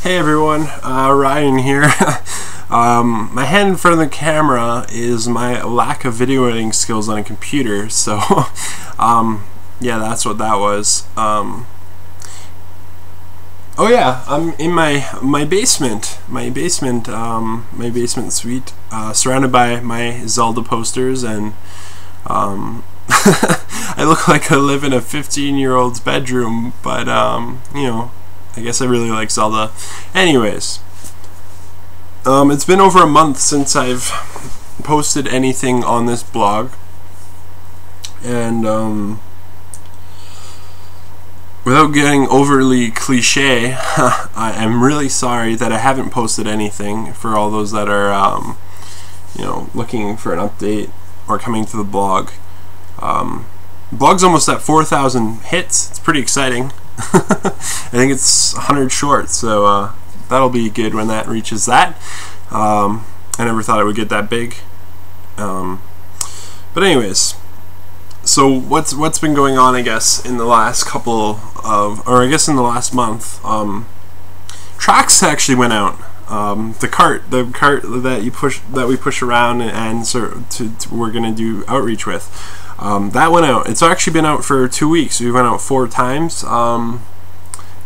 Hey everyone, Ryan here. My hand in front of the camera is my lack of video editing skills on a computer, so yeah, that's what that was. Oh yeah, I'm in my basement, my basement suite, surrounded by my Zelda posters, and I look like I live in a 15-year-old's bedroom, but you know, I guess I really like Zelda. Anyways, it's been over a month since I've posted anything on this blog, and without getting overly cliche, I am really sorry that I haven't posted anything for all those that are you know, looking for an update or coming to the blog. Blog's almost at 4,000 hits. It's pretty exciting. I think it's 100 short, so that'll be good when that reaches that. I never thought it would get that big. But anyways, so what's been going on, I guess, in the last couple of, or I guess in the last month? Tracks actually went out. The cart that we push around and we're gonna do outreach with. That went out. It's actually been out for 2 weeks. We went out 4 times,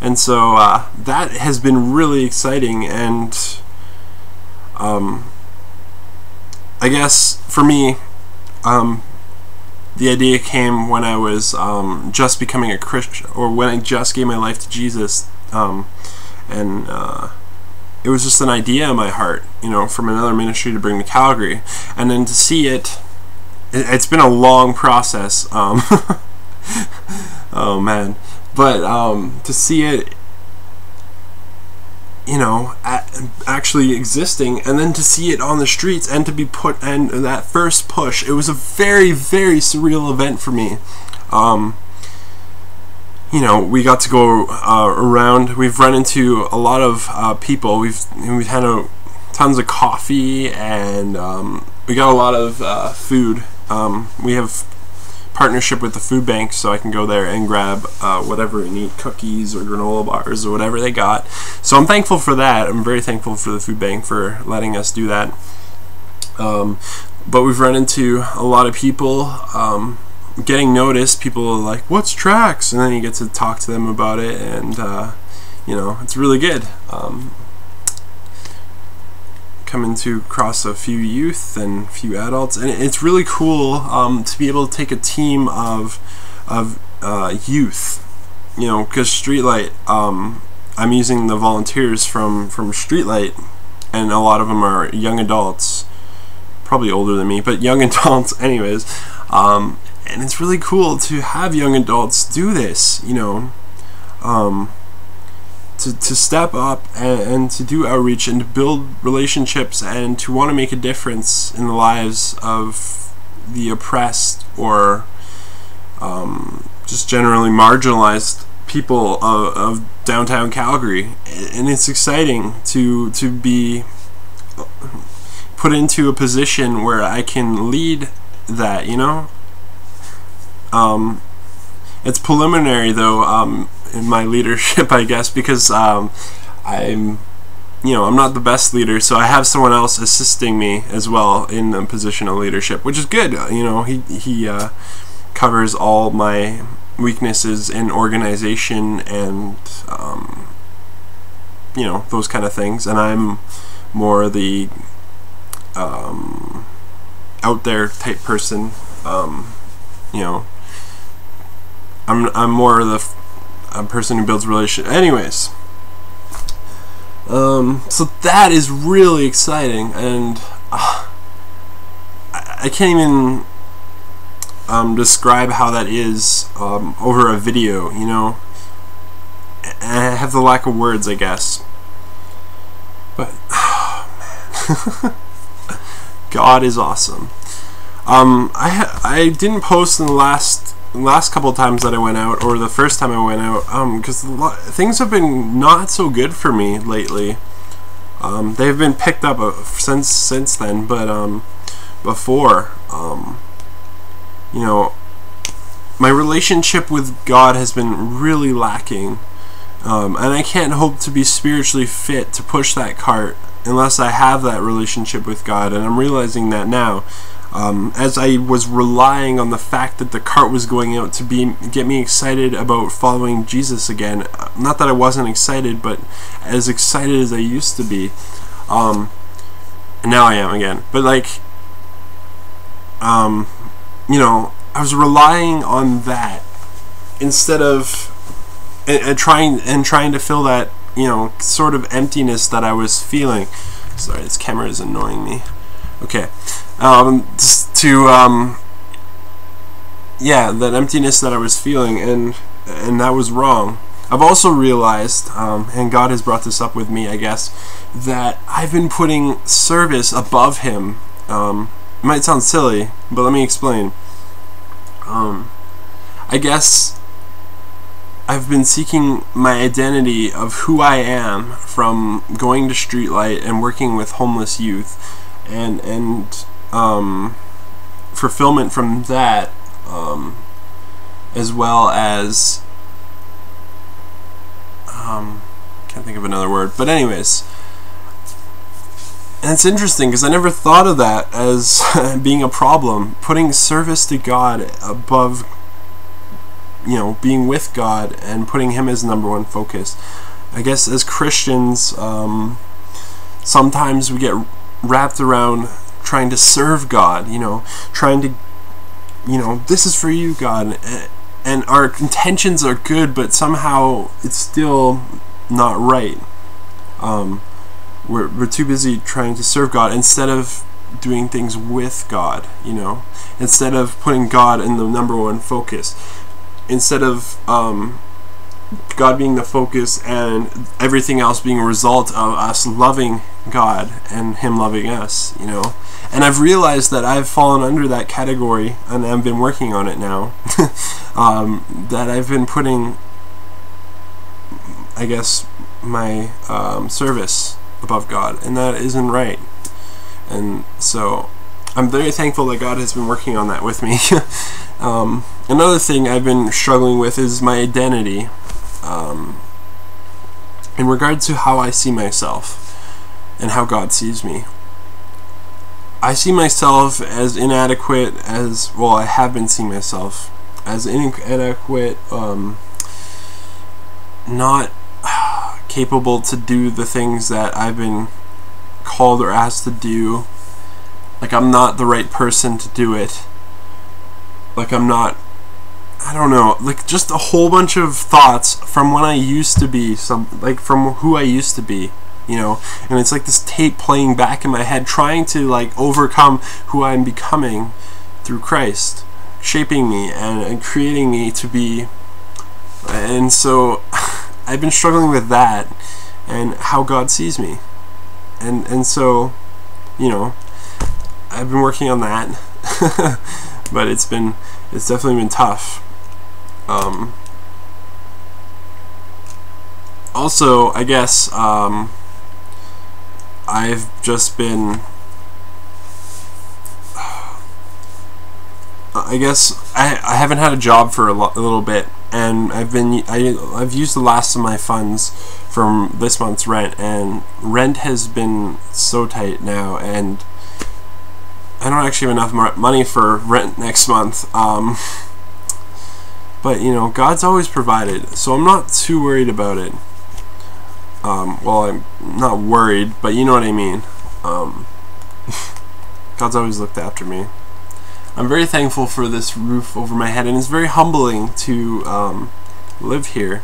and so that has been really exciting. And I guess for me, the idea came when I was just becoming a Christian, or when I just gave my life to Jesus, and it was just an idea in my heart, you know, from another ministry to bring to Calgary, and then to see it. It's been a long process, oh man, but to see it, you know, actually existing, and then to see it on the streets, and to be put, and that first push, it was a very, very surreal event for me. You know, we got to go around. We've run into a lot of people. We've had tons of coffee, and we got a lot of food. We have partnership with the food bank, so I can go there and grab whatever we need, cookies or granola bars or whatever they got. So I'm thankful for that. I'm very thankful for the food bank for letting us do that. But we've run into a lot of people getting noticed. People are like, "What's Tracks?" And then you get to talk to them about it, and you know, it's really good. Coming to cross a few youth and a few adults, and it's really cool to be able to take a team of youth, you know, because Streetlight, I'm using the volunteers from Streetlight, and a lot of them are young adults, probably older than me, but young adults anyways, and it's really cool to have young adults do this, you know, to step up and to do outreach and to build relationships and to want to make a difference in the lives of the oppressed, or just generally marginalized people of downtown Calgary. And it's exciting to be put into a position where I can lead that, you know. It's preliminary though, in my leadership, I guess, because I'm not the best leader, so I have someone else assisting me as well in the position of leadership, which is good. You know, he covers all my weaknesses in organization and you know, those kind of things, and I'm more the out there type person. You know, I'm more of the person who builds relationships. Anyways, so that is really exciting, and I can't even describe how that is over a video, you know. I have the lack of words, I guess, but oh, man. God is awesome. I didn't post in the last couple of times that I went out, or the first time I went out, because things have been not so good for me lately. They've been picked up since then, but before, you know, my relationship with God has been really lacking, And I can't hope to be spiritually fit to push that cart unless I have that relationship with God. And I'm realizing that now, as I was relying on the fact that the cart was going out to get me excited about following Jesus again. Not that I wasn't excited, but as excited as I used to be. And now I am again. But like, you know, I was relying on that instead of trying to fill that, you know, sort of emptiness that I was feeling. Sorry, this camera is annoying me. Okay, yeah, that emptiness that I was feeling, and that was wrong. I've also realized, and God has brought this up with me, I guess, that I've been putting service above Him. It might sound silly, but let me explain. I guess I've been seeking my identity of who I am from going to Streetlight and working with homeless youth, and fulfillment from that, as well as can't think of another word, but anyways. And it's interesting because I never thought of that as being a problem, putting service to God above, you know, being with God and putting Him as number one focus. I guess as Christians, sometimes we get wrapped around trying to serve God, you know, trying to, you know, this is for you, God, and our intentions are good, but somehow it's still not right. We're too busy trying to serve God instead of doing things with God, you know, instead of putting God in the number one focus, instead of God being the focus and everything else being a result of us loving God and Him loving us, you know. And I've realized that I've fallen under that category, and I've been working on it now. That I've been putting, I guess, my service above God, and that isn't right. And so I'm very thankful that God has been working on that with me. Another thing I've been struggling with is my identity, in regard to how I see myself and how God sees me. I see myself as inadequate, as well. I have been seeing myself as inadequate, not capable to do the things that I've been called or asked to do. Like I'm not the right person to do it. Like I'm not, I don't know, like just a whole bunch of thoughts from when I used to be, like from who I used to be, you know. And it's like this tape playing back in my head, trying to like overcome who I'm becoming through Christ, shaping me and creating me to be. And so I've been struggling with that and how God sees me, and so, you know, I've been working on that. But it's definitely been tough. Also, I guess I've just been, I guess I haven't had a job for a little bit, and I've used the last of my funds from this month's rent, and rent has been so tight now, and I don't actually have enough money for rent next month. But you know, God's always provided, so I'm not too worried about it. Well, I'm not worried, but you know what I mean. God's always looked after me. I'm very thankful for this roof over my head, and it's very humbling to live here.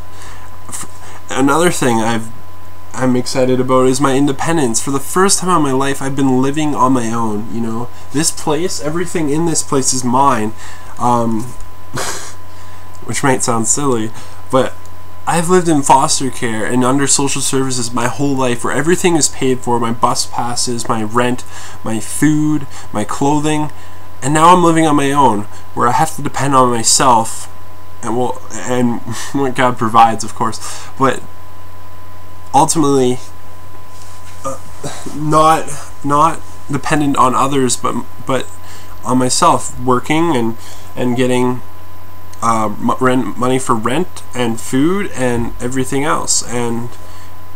Another thing I'm excited about is my independence. For the first time in my life, I've been living on my own, you know. This place, everything in this place is mine, which might sound silly, but I've lived in foster care and under social services my whole life, where everything is paid for, my bus passes, my rent, my food, my clothing, and now I'm living on my own, where I have to depend on myself, and what God provides, of course, but ultimately not dependent on others, but on myself, working and getting money for rent and food and everything else, and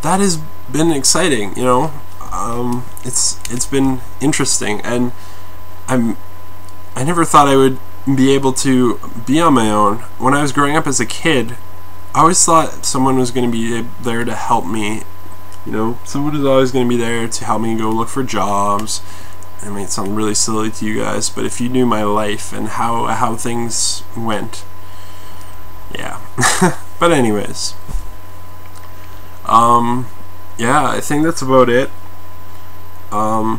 that has been exciting. You know, it's been interesting, and I never thought I would be able to be on my own. When I was growing up as a kid, I always thought someone was going to be there to help me. You know, someone is always going to be there to help me go look for jobs. It might sound really silly to you guys, but if you knew my life and how things went, yeah. But anyways, yeah, I think that's about it. I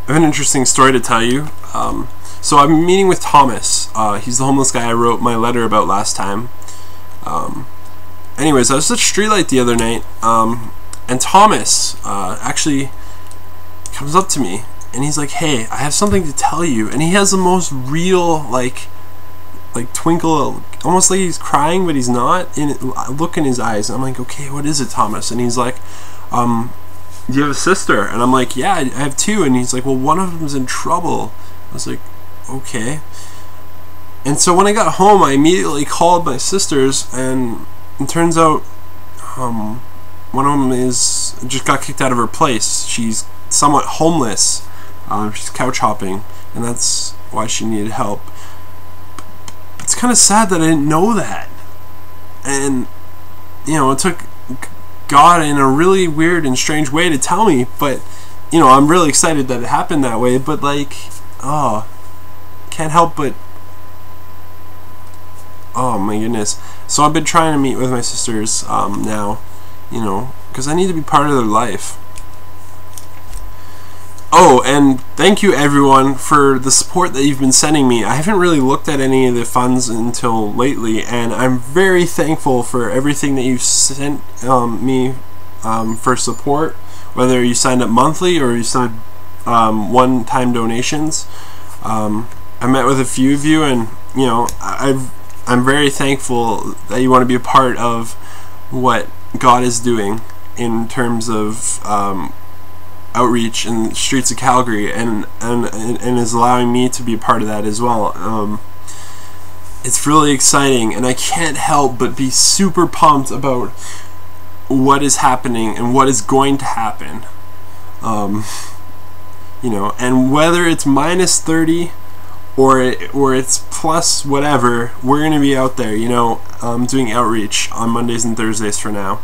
have an interesting story to tell you. So I'm meeting with Thomas. He's the homeless guy I wrote my letter about last time. Anyways, I was at Streetlight the other night, and Thomas actually comes up to me, and he's like, "Hey, I have something to tell you." And he has the most real, like twinkle, almost like he's crying, but he's not. Look in his eyes. And I'm like, "Okay, what is it, Thomas?" And he's like, "Do you have a sister?" And I'm like, "Yeah, I have two." And he's like, "Well, one of them's in trouble." I was like, "Okay." And so when I got home, I immediately called my sisters, and it turns out one of them just got kicked out of her place. She's somewhat homeless. She's couch hopping, and that's why she needed help. It's kind of sad that I didn't know that, and you know, it took God in a really weird and strange way to tell me. But you know, I'm really excited that it happened that way. But like, oh, can't help but, oh my goodness. So I've been trying to meet with my sisters now, you know, because I need to be part of their life. Oh, and thank you everyone for the support that you've been sending me. I haven't really looked at any of the funds until lately, and I'm very thankful for everything that you've sent me for support, whether you signed up monthly or you signed one-time donations. I met with a few of you, and you know, I'm very thankful that you want to be a part of what God is doing in terms of outreach in the streets of Calgary, and is allowing me to be a part of that as well. It's really exciting, and I can't help but be super pumped about what is happening and what is going to happen. You know, and whether it's minus 30 or it's plus whatever, we're going to be out there, you know, doing outreach on Mondays and Thursdays for now.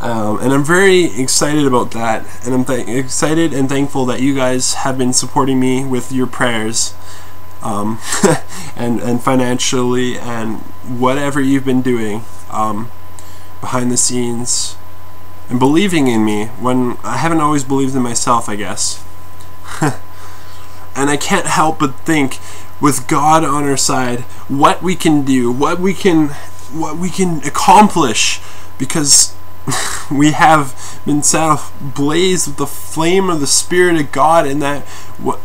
And I'm very excited about that, and I'm excited and thankful that you guys have been supporting me with your prayers, and financially, and whatever you've been doing behind the scenes, and believing in me when I haven't always believed in myself, I guess. And I can't help but think, with God on our side, what we can do, what we can accomplish, because we have been set ablaze with the flame of the Spirit of God, and that, well,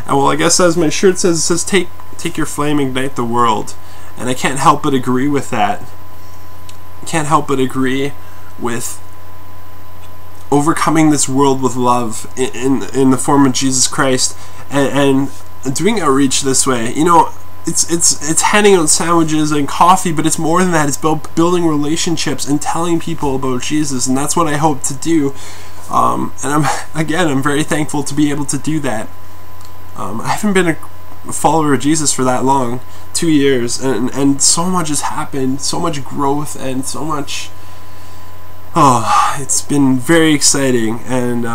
I guess as my shirt says, it says, take your flame, ignite the world. And I can't help but agree with that. I can't help but agree with overcoming this world with love in the form of Jesus Christ, and doing outreach this way. You know, it's handing out sandwiches and coffee, but it's more than that. It's about building relationships and telling people about Jesus, and that's what I hope to do. And I'm very thankful to be able to do that. I haven't been a follower of Jesus for that long, 2 years, and so much has happened, so much growth, and so much. Oh, it's been very exciting. And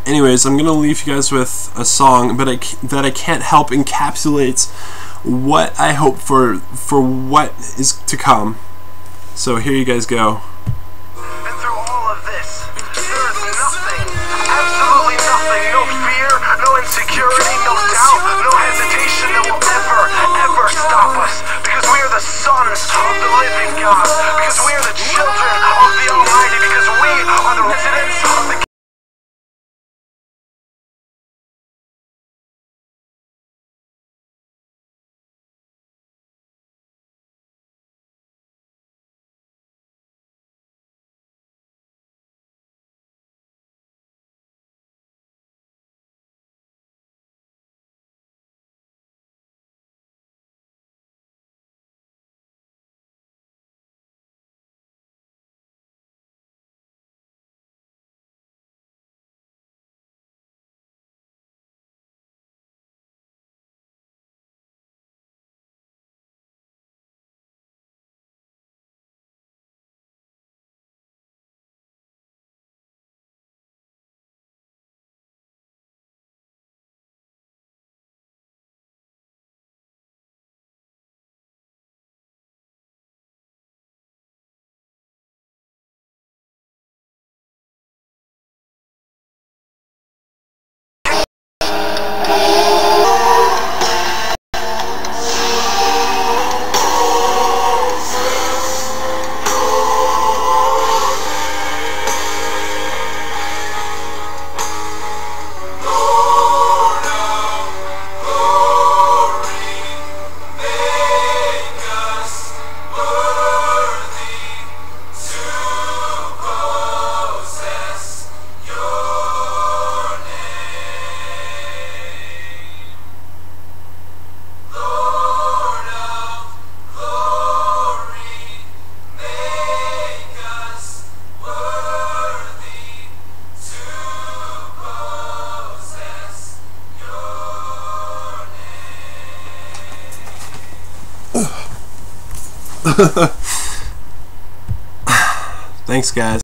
anyways, I'm gonna leave you guys with a song, but that I can't help encapsulates what I hope for what is to come. So here you guys go. And through all of this, there is nothing, absolutely nothing, no fear, no insecurity, no doubt, no hesitation that will ever stop us, because we are the sons of the living God, because we are the children of the Almighty, because we are the residents of the Thanks, guys.